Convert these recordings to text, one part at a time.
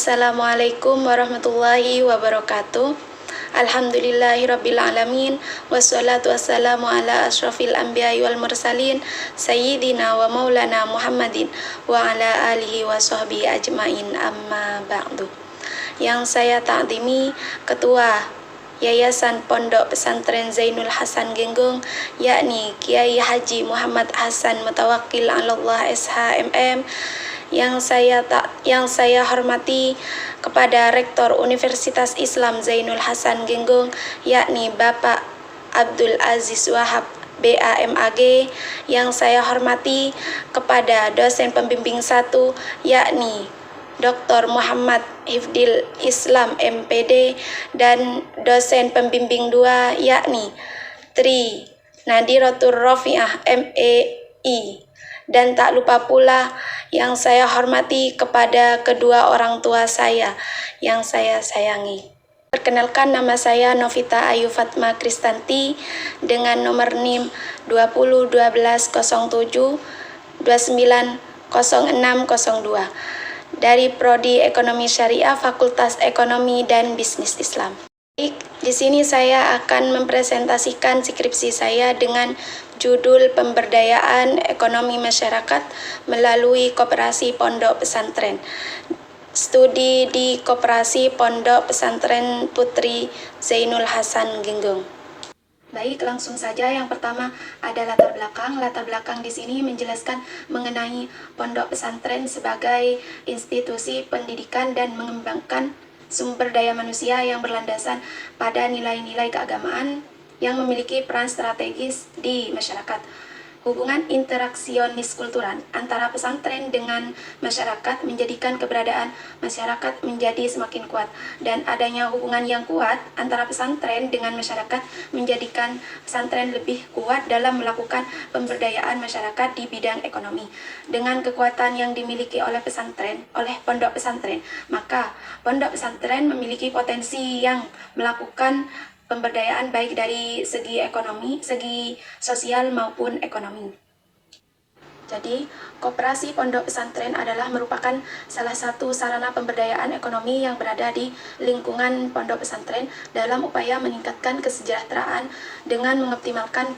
Assalamualaikum warahmatullahi wabarakatuh. Alhamdulillahirrabbilalamin. Wassalatu wassalamu ala ashrafil anbiya'i wal mursalin Sayyidina wa maulana Muhammadin wa ala alihi wa sahbihi ajmain, amma ba'du. Yang saya ta'zimi Ketua Yayasan Pondok Pesantren Zainul Hasan Genggong, yakni Kiai Haji Muhammad Hasan Mutawakkil Allah SHMM. Yang saya hormati kepada Rektor Universitas Islam Zainul Hasan Genggong, yakni Bapak Abdul Aziz Wahab BAMAG. Yang saya hormati kepada dosen pembimbing 1, yakni Dr. Muhammad Hifdil Islam MPD, dan dosen pembimbing 2, yakni Tri Nadiratur Rafi'ah MEI. Dan tak lupa pula yang saya hormati kepada kedua orang tua saya yang saya sayangi. Perkenalkan, nama saya Novita Ayu Fatma Kristanti dengan nomor NIM 201207 290602 dari Prodi Ekonomi Syariah Fakultas Ekonomi dan Bisnis Islam. Di sini saya akan mempresentasikan skripsi saya dengan judul Pemberdayaan Ekonomi Masyarakat melalui Koperasi Pondok Pesantren. Studi di Koperasi Pondok Pesantren Putri Zainul Hasan Genggong. Baik, langsung saja. Yang pertama ada latar belakang. Latar belakang di sini menjelaskan mengenai pondok pesantren sebagai institusi pendidikan dan mengembangkan sumber daya manusia yang berlandasan pada nilai-nilai keagamaan yang memiliki peran strategis di masyarakat. Hubungan interaksionis kultural antara pesantren dengan masyarakat menjadikan keberadaan masyarakat menjadi semakin kuat, dan adanya hubungan yang kuat antara pesantren dengan masyarakat menjadikan pesantren lebih kuat dalam melakukan pemberdayaan masyarakat di bidang ekonomi. Dengan kekuatan yang dimiliki oleh pondok pesantren, maka pondok pesantren memiliki potensi yang melakukan pemberdayaan baik dari segi ekonomi, segi sosial maupun ekonomi. Jadi, koperasi pondok pesantren adalah merupakan salah satu sarana pemberdayaan ekonomi yang berada di lingkungan pondok pesantren dalam upaya meningkatkan kesejahteraan dengan mengoptimalkan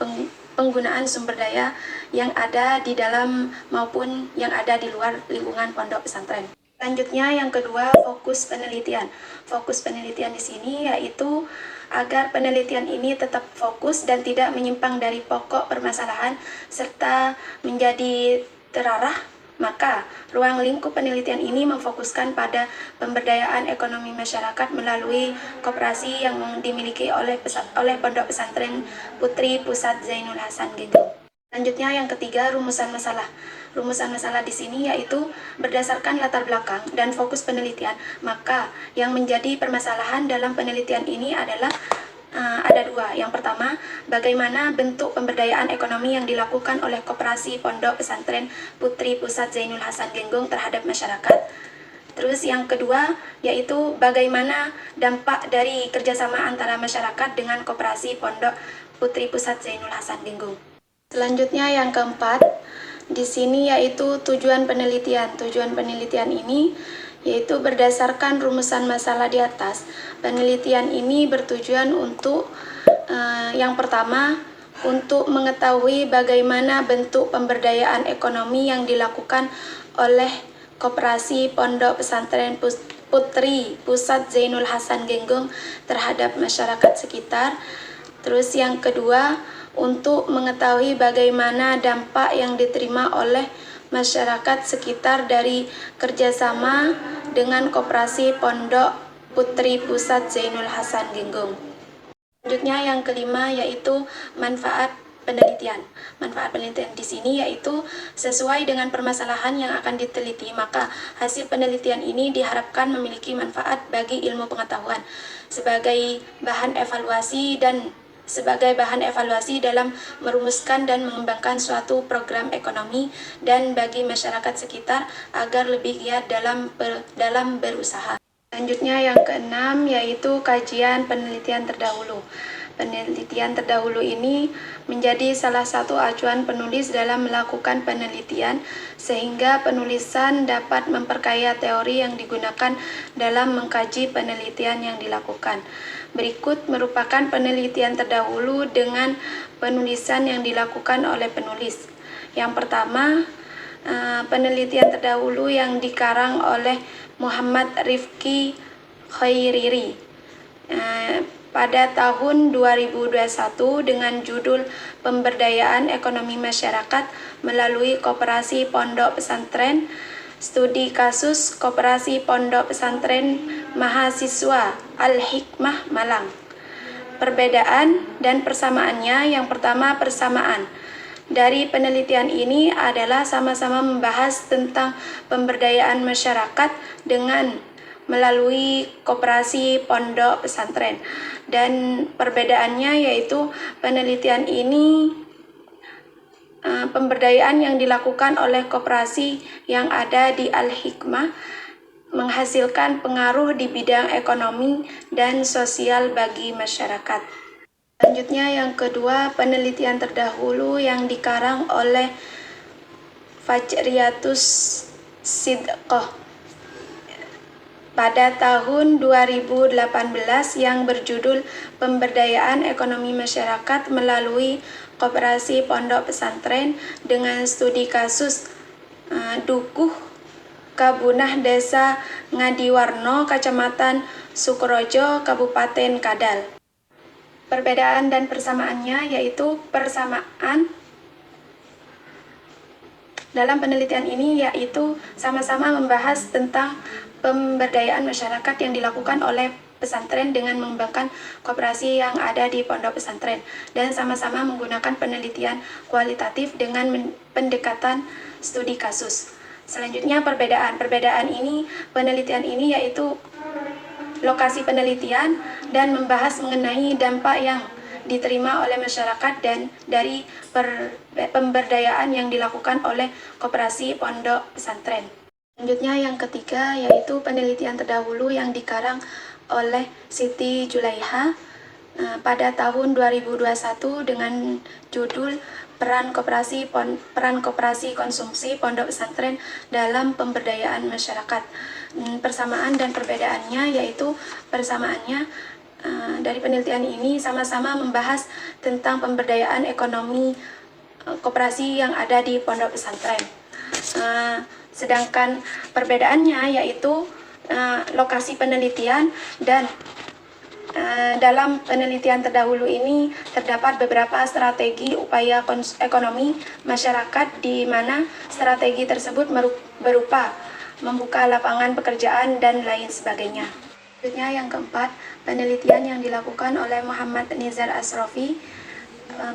penggunaan sumber daya yang ada di dalam maupun yang ada di luar lingkungan pondok pesantren. Selanjutnya yang kedua, fokus penelitian. Fokus penelitian di sini yaitu agar penelitian ini tetap fokus dan tidak menyimpang dari pokok permasalahan serta menjadi terarah, maka ruang lingkup penelitian ini memfokuskan pada pemberdayaan ekonomi masyarakat melalui koperasi yang dimiliki oleh Pondok Pesantren Putri Pusat Zainul Hasan Genggong. Selanjutnya yang ketiga, rumusan masalah. Rumusan masalah di sini yaitu berdasarkan latar belakang dan fokus penelitian, maka yang menjadi permasalahan dalam penelitian ini adalah ada dua. Yang pertama, bagaimana bentuk pemberdayaan ekonomi yang dilakukan oleh Koperasi Pondok Pesantren Putri Pusat Zainul Hasan Genggong terhadap masyarakat. Terus yang kedua, yaitu bagaimana dampak dari kerjasama antara masyarakat dengan Koperasi Pondok Putri Pusat Zainul Hasan Genggong. Selanjutnya yang keempat, di sini yaitu tujuan penelitian. Tujuan penelitian ini yaitu berdasarkan rumusan masalah di atas. Penelitian ini bertujuan untuk yang pertama, untuk mengetahui bagaimana bentuk pemberdayaan ekonomi yang dilakukan oleh Koperasi Pondok Pesantren Putri Pusat Zainul Hasan Genggong terhadap masyarakat sekitar. Terus yang kedua, untuk mengetahui bagaimana dampak yang diterima oleh masyarakat sekitar dari kerjasama dengan Koperasi Pondok Putri Pusat Zainul Hasan Genggong. Selanjutnya yang kelima yaitu manfaat penelitian. Manfaat penelitian di sini yaitu sesuai dengan permasalahan yang akan diteliti, maka hasil penelitian ini diharapkan memiliki manfaat bagi ilmu pengetahuan sebagai bahan evaluasi dalam merumuskan dan mengembangkan suatu program ekonomi dan bagi masyarakat sekitar agar lebih giat dalam berusaha. Selanjutnya yang keenam yaitu kajian penelitian terdahulu. Penelitian terdahulu ini menjadi salah satu acuan penulis dalam melakukan penelitian, sehingga penulisan dapat memperkaya teori yang digunakan dalam mengkaji penelitian yang dilakukan. Berikut merupakan penelitian terdahulu dengan penulisan yang dilakukan oleh penulis. Yang pertama, penelitian terdahulu yang dikarang oleh Muhammad Rifki Khairiri pada tahun 2021 dengan judul Pemberdayaan Ekonomi Masyarakat melalui Koperasi Pondok Pesantren, studi kasus Koperasi Pondok Pesantren Mahasiswa Al-Hikmah Malang. Perbedaan dan persamaannya, yang pertama persamaan dari penelitian ini adalah sama-sama membahas tentang pemberdayaan masyarakat dengan melalui koperasi pondok pesantren, dan perbedaannya yaitu penelitian ini pemberdayaan yang dilakukan oleh koperasi yang ada di Al-Hikmah menghasilkan pengaruh di bidang ekonomi dan sosial bagi masyarakat. Selanjutnya yang kedua, penelitian terdahulu yang dikarang oleh Fajriyatus Sidqoh pada tahun 2018 yang berjudul Pemberdayaan Ekonomi Masyarakat melalui Koperasi Pondok Pesantren dengan studi kasus Dukuh Kabunah Desa Ngadiwarno, Kecamatan Sukorojo, Kabupaten Kadal. Perbedaan dan persamaannya yaitu persamaan dalam penelitian ini yaitu sama-sama membahas tentang pemberdayaan masyarakat yang dilakukan oleh pesantren dengan mengembangkan koperasi yang ada di pondok pesantren, dan sama-sama menggunakan penelitian kualitatif dengan pendekatan studi kasus. Selanjutnya perbedaan ini, penelitian ini yaitu lokasi penelitian dan membahas mengenai dampak yang diterima oleh masyarakat dan dari pemberdayaan yang dilakukan oleh koperasi pondok pesantren. Selanjutnya yang ketiga yaitu penelitian terdahulu yang dikarang oleh Siti Julaiha pada tahun 2021 dengan judul Peran Koperasi Konsumsi Pondok Pesantren dalam Pemberdayaan Masyarakat. Persamaan dan perbedaannya yaitu persamaannya dari penelitian ini sama-sama membahas tentang pemberdayaan ekonomi koperasi yang ada di pondok pesantren. Sedangkan perbedaannya yaitu lokasi penelitian, dan dalam penelitian terdahulu ini terdapat beberapa strategi upaya ekonomi masyarakat di mana strategi tersebut berupa membuka lapangan pekerjaan dan lain sebagainya. Selanjutnya yang keempat, penelitian yang dilakukan oleh Muhammad Nizar Asrofi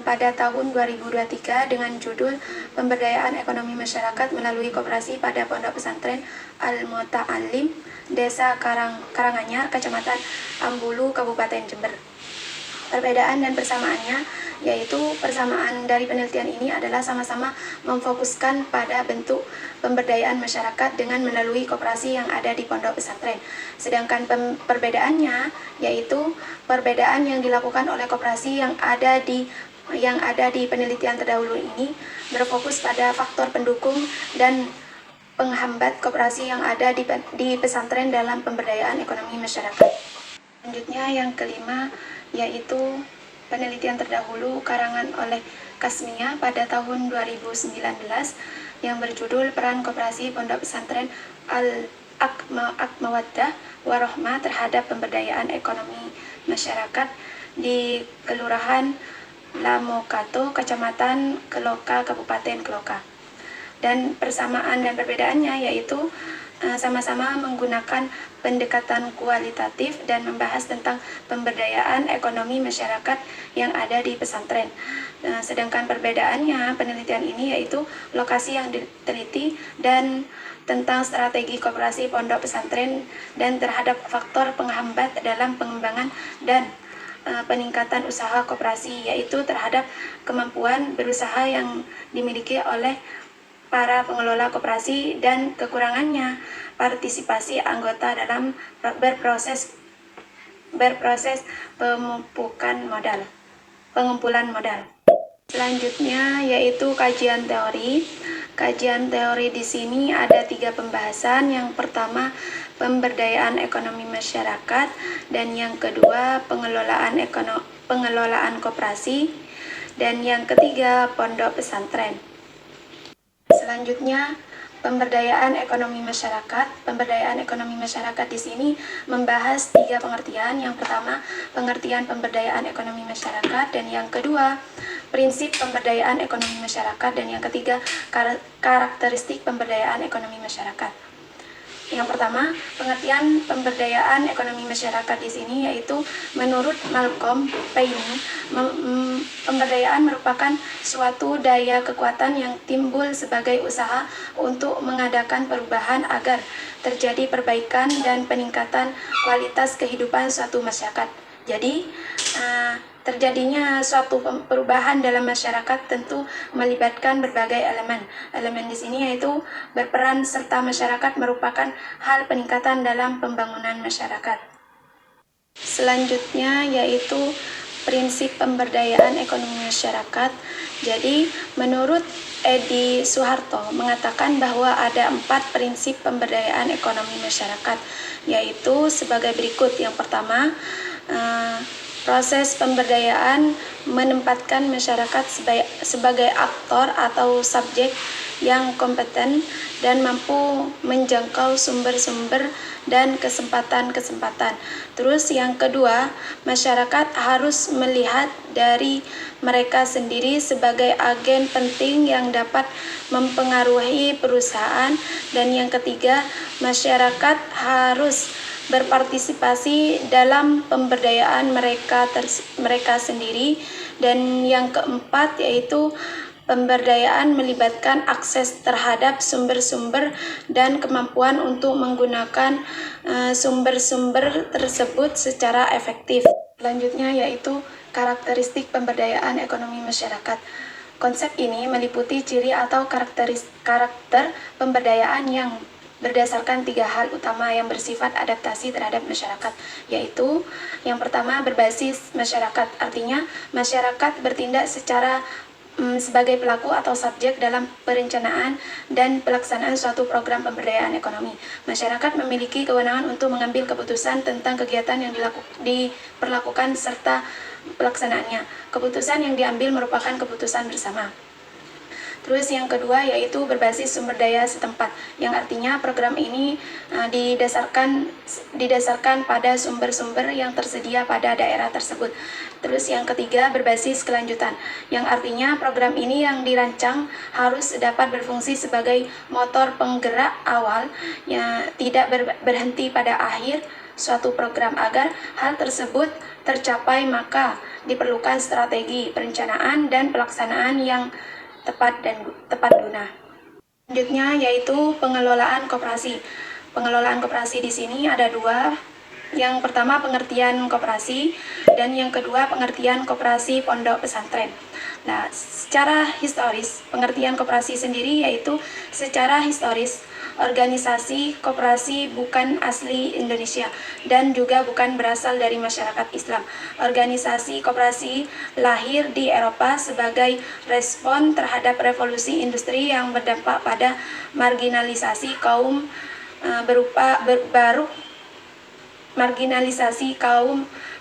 pada tahun 2023 dengan judul Pemberdayaan Ekonomi Masyarakat melalui Koperasi pada Pondok Pesantren Al-Muta'alim, Desa Karanganyar, Kecamatan Ambulu, Kabupaten Jember. Perbedaan dan persamaannya yaitu persamaan dari penelitian ini adalah sama-sama memfokuskan pada bentuk pemberdayaan masyarakat dengan melalui koperasi yang ada di pondok pesantren. Sedangkan perbedaannya yaitu perbedaan yang dilakukan oleh koperasi yang ada di penelitian terdahulu ini berfokus pada faktor pendukung dan penghambat koperasi yang ada di pesantren dalam pemberdayaan ekonomi masyarakat. Selanjutnya yang kelima yaitu penelitian terdahulu karangan oleh Kasmia pada tahun 2019 yang berjudul Peran Koperasi Pondok Pesantren Al-Mawaddah Warohmah terhadap Pemberdayaan Ekonomi Masyarakat di Kelurahan Lamokato, Kecamatan Keloka, Kabupaten Keloka. Dan persamaan dan perbedaannya yaitu sama-sama menggunakan pendekatan kualitatif dan membahas tentang pemberdayaan ekonomi masyarakat yang ada di pesantren. Sedangkan perbedaannya penelitian ini yaitu lokasi yang diteliti dan tentang strategi koperasi pondok pesantren dan terhadap faktor penghambat dalam pengembangan dan peningkatan usaha koperasi, yaitu terhadap kemampuan berusaha yang dimiliki oleh para pengelola koperasi dan kekurangannya partisipasi anggota dalam berproses pemupukan modal. pengumpulan modal. Selanjutnya yaitu kajian teori. Kajian teori di sini ada 3 pembahasan. Yang pertama, pemberdayaan ekonomi masyarakat, dan yang kedua, pengelolaan koperasi, dan yang ketiga, pondok pesantren. Selanjutnya, pemberdayaan ekonomi masyarakat. Pemberdayaan ekonomi masyarakat di sini membahas 3 pengertian. Yang pertama, pengertian pemberdayaan ekonomi masyarakat, dan yang kedua, prinsip pemberdayaan ekonomi masyarakat, dan yang ketiga, karakteristik pemberdayaan ekonomi masyarakat. Yang pertama, pengertian pemberdayaan ekonomi masyarakat di sini yaitu menurut Malcolm Payne, pemberdayaan merupakan suatu daya kekuatan yang timbul sebagai usaha untuk mengadakan perubahan agar terjadi perbaikan dan peningkatan kualitas kehidupan suatu masyarakat. Jadi, terjadinya suatu perubahan dalam masyarakat tentu melibatkan berbagai elemen. Elemen di sini yaitu berperan serta masyarakat merupakan hal peningkatan dalam pembangunan masyarakat. Selanjutnya yaitu prinsip pemberdayaan ekonomi masyarakat. Jadi, menurut Edi Soeharto mengatakan bahwa ada 4 prinsip pemberdayaan ekonomi masyarakat, yaitu sebagai berikut. Yang pertama, proses pemberdayaan menempatkan masyarakat sebagai aktor atau subjek yang kompeten dan mampu menjangkau sumber-sumber dan kesempatan-kesempatan. Terus yang kedua, masyarakat harus melihat dari mereka sendiri sebagai agen penting yang dapat mempengaruhi perusahaan. Dan yang ketiga, masyarakat harus berpartisipasi dalam pemberdayaan mereka sendiri. Dan yang keempat yaitu pemberdayaan melibatkan akses terhadap sumber-sumber dan kemampuan untuk menggunakan sumber-sumber tersebut secara efektif. Selanjutnya yaitu karakteristik pemberdayaan ekonomi masyarakat. Konsep ini meliputi ciri atau karakter pemberdayaan yang berdasarkan 3 hal utama yang bersifat adaptasi terhadap masyarakat, yaitu yang pertama berbasis masyarakat, artinya masyarakat bertindak sebagai pelaku atau subjek dalam perencanaan dan pelaksanaan suatu program pemberdayaan ekonomi. Masyarakat memiliki kewenangan untuk mengambil keputusan tentang kegiatan yang diperlakukan serta pelaksanaannya. Keputusan yang diambil merupakan keputusan bersama. Terus yang kedua yaitu berbasis sumber daya setempat, yang artinya program ini didasarkan pada sumber-sumber yang tersedia pada daerah tersebut. Terus yang ketiga berbasis kelanjutan, yang artinya program ini yang dirancang harus dapat berfungsi sebagai motor penggerak awal yang tidak berhenti pada akhir suatu program. Agar hal tersebut tercapai maka diperlukan strategi perencanaan dan pelaksanaan yang tepat guna. Selanjutnya yaitu pengelolaan koperasi. Pengelolaan koperasi di sini ada 2. Yang pertama pengertian koperasi, dan yang kedua pengertian koperasi pondok pesantren. Nah, secara historis pengertian koperasi sendiri yaitu secara historis organisasi koperasi bukan asli Indonesia dan juga bukan berasal dari masyarakat Islam. Organisasi koperasi lahir di Eropa sebagai respon terhadap revolusi industri yang berdampak pada marginalisasi kaum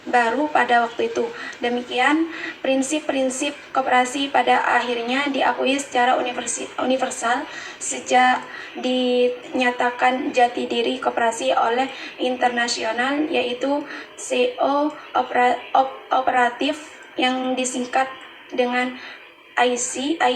baru pada waktu itu. Demikian, prinsip-prinsip koperasi pada akhirnya diakui secara universal sejak dinyatakan jati diri koperasi oleh internasional, yaitu CO operatif yang disingkat dengan ICA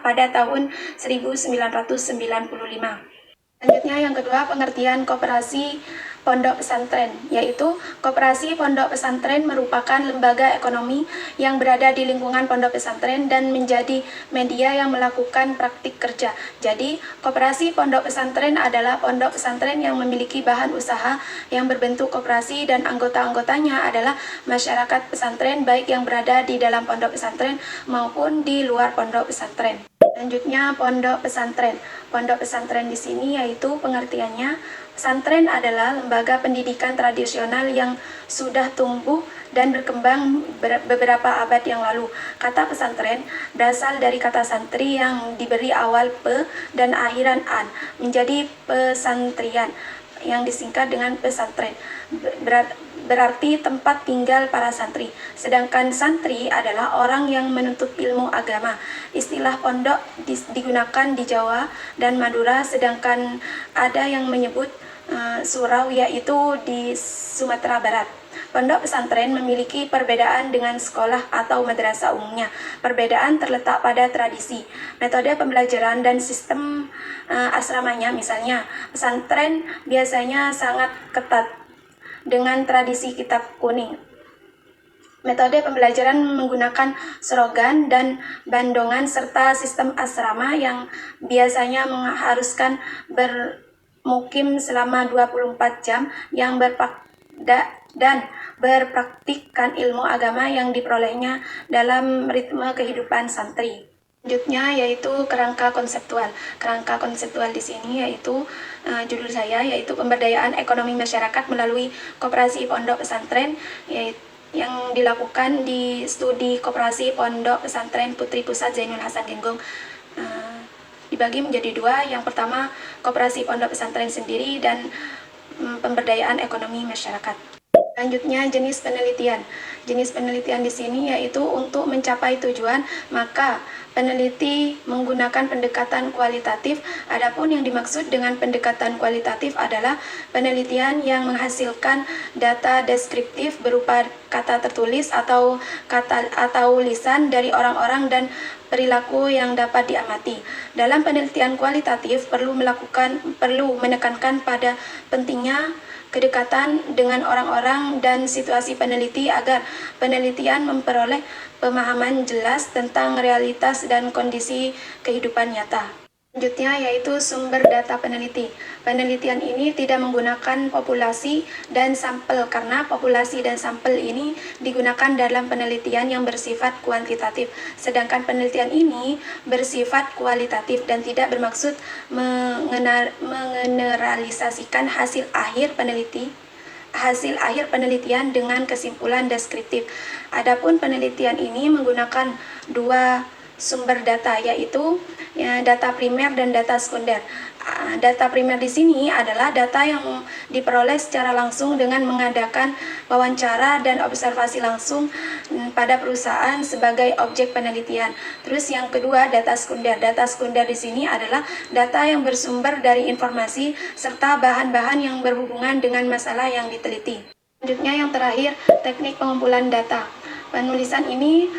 pada tahun 1995. Selanjutnya yang kedua pengertian koperasi pondok pesantren, yaitu koperasi pondok pesantren merupakan lembaga ekonomi yang berada di lingkungan pondok pesantren dan menjadi media yang melakukan praktik kerja. Jadi, koperasi pondok pesantren adalah pondok pesantren yang memiliki bahan usaha yang berbentuk koperasi dan anggota-anggotanya adalah masyarakat pesantren baik yang berada di dalam pondok pesantren maupun di luar pondok pesantren. Selanjutnya pondok pesantren. Pondok pesantren di sini yaitu pengertiannya Pesantren adalah lembaga pendidikan tradisional yang sudah tumbuh dan berkembang beberapa abad yang lalu. Kata pesantren berasal dari kata santri yang diberi awal pe dan akhiran an, menjadi pesantrian yang disingkat dengan pesantren. Berarti tempat tinggal para santri. Sedangkan santri adalah orang yang menuntut ilmu agama. Istilah pondok digunakan di Jawa dan Madura, sedangkan ada yang menyebut surau, yaitu di Sumatera Barat. Pondok pesantren memiliki perbedaan dengan sekolah atau madrasah umumnya. Perbedaan terletak pada tradisi, metode pembelajaran, dan sistem asramanya. Misalnya, pesantren biasanya sangat ketat dengan tradisi kitab kuning. Metode pembelajaran menggunakan slogan dan bandongan serta sistem asrama yang biasanya mengharuskan bermukim selama 24 jam yang dan berpraktikkan ilmu agama yang diperolehnya dalam ritme kehidupan santri. Selanjutnya yaitu kerangka konseptual. Kerangka konseptual di sini yaitu judul saya yaitu pemberdayaan ekonomi masyarakat melalui koperasi pondok pesantren, yang dilakukan di studi koperasi pondok pesantren Putri Pusat Zainul Hasan Genggong. Dibagi menjadi dua. Yang pertama koperasi pondok pesantren sendiri dan pemberdayaan ekonomi masyarakat. Selanjutnya jenis penelitian. Jenis penelitian di sini yaitu untuk mencapai tujuan, maka peneliti menggunakan pendekatan kualitatif. Adapun yang dimaksud dengan pendekatan kualitatif adalah penelitian yang menghasilkan data deskriptif berupa kata tertulis atau lisan dari orang-orang dan perilaku yang dapat diamati. Dalam penelitian kualitatif perlu menekankan pada pentingnya kedekatan dengan orang-orang dan situasi peneliti agar penelitian memperoleh pemahaman jelas tentang realitas dan kondisi kehidupan nyata. Selanjutnya yaitu sumber data peneliti. Penelitian ini tidak menggunakan populasi dan sampel karena populasi dan sampel ini digunakan dalam penelitian yang bersifat kuantitatif. Sedangkan penelitian ini bersifat kualitatif dan tidak bermaksud mengeneralisasikan hasil akhir penelitian dengan kesimpulan deskriptif. Adapun penelitian ini menggunakan dua sumber data, yaitu data primer dan data sekunder. Data primer di sini adalah data yang diperoleh secara langsung dengan mengadakan wawancara dan observasi langsung pada perusahaan sebagai objek penelitian. Terus yang kedua data sekunder. Data sekunder di sini adalah data yang bersumber dari informasi serta bahan-bahan yang berhubungan dengan masalah yang diteliti. Selanjutnya yang terakhir, teknik pengumpulan data. Penulisan ini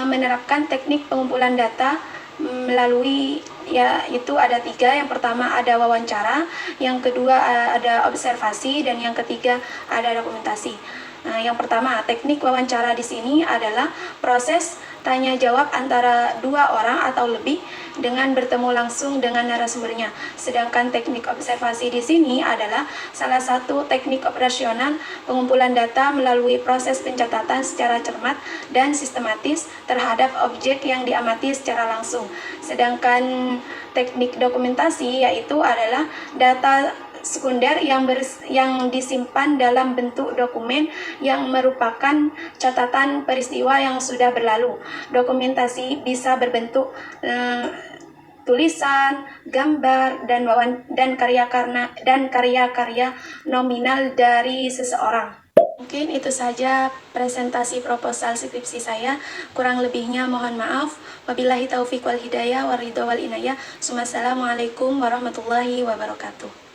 menerapkan teknik pengumpulan data melalui yaitu ada 3. Yang pertama ada wawancara, yang kedua ada observasi, dan yang ketiga ada dokumentasi. Yang pertama, teknik wawancara di sini adalah proses tanya jawab antara 2 orang atau lebih dengan bertemu langsung dengan narasumbernya. Sedangkan teknik observasi di sini adalah salah satu teknik operasional pengumpulan data melalui proses pencatatan secara cermat dan sistematis terhadap objek yang diamati secara langsung. Sedangkan teknik dokumentasi yaitu adalah data sekunder yang disimpan dalam bentuk dokumen yang merupakan catatan peristiwa yang sudah berlalu. Dokumentasi bisa berbentuk tulisan, gambar, dan karya-karya nominal dari seseorang. Mungkin itu saja presentasi proposal skripsi saya. Kurang lebihnya mohon maaf. Wabillahi taufiq wal hidayah, waridho wal inayah. Assalamualaikum warahmatullahi wabarakatuh.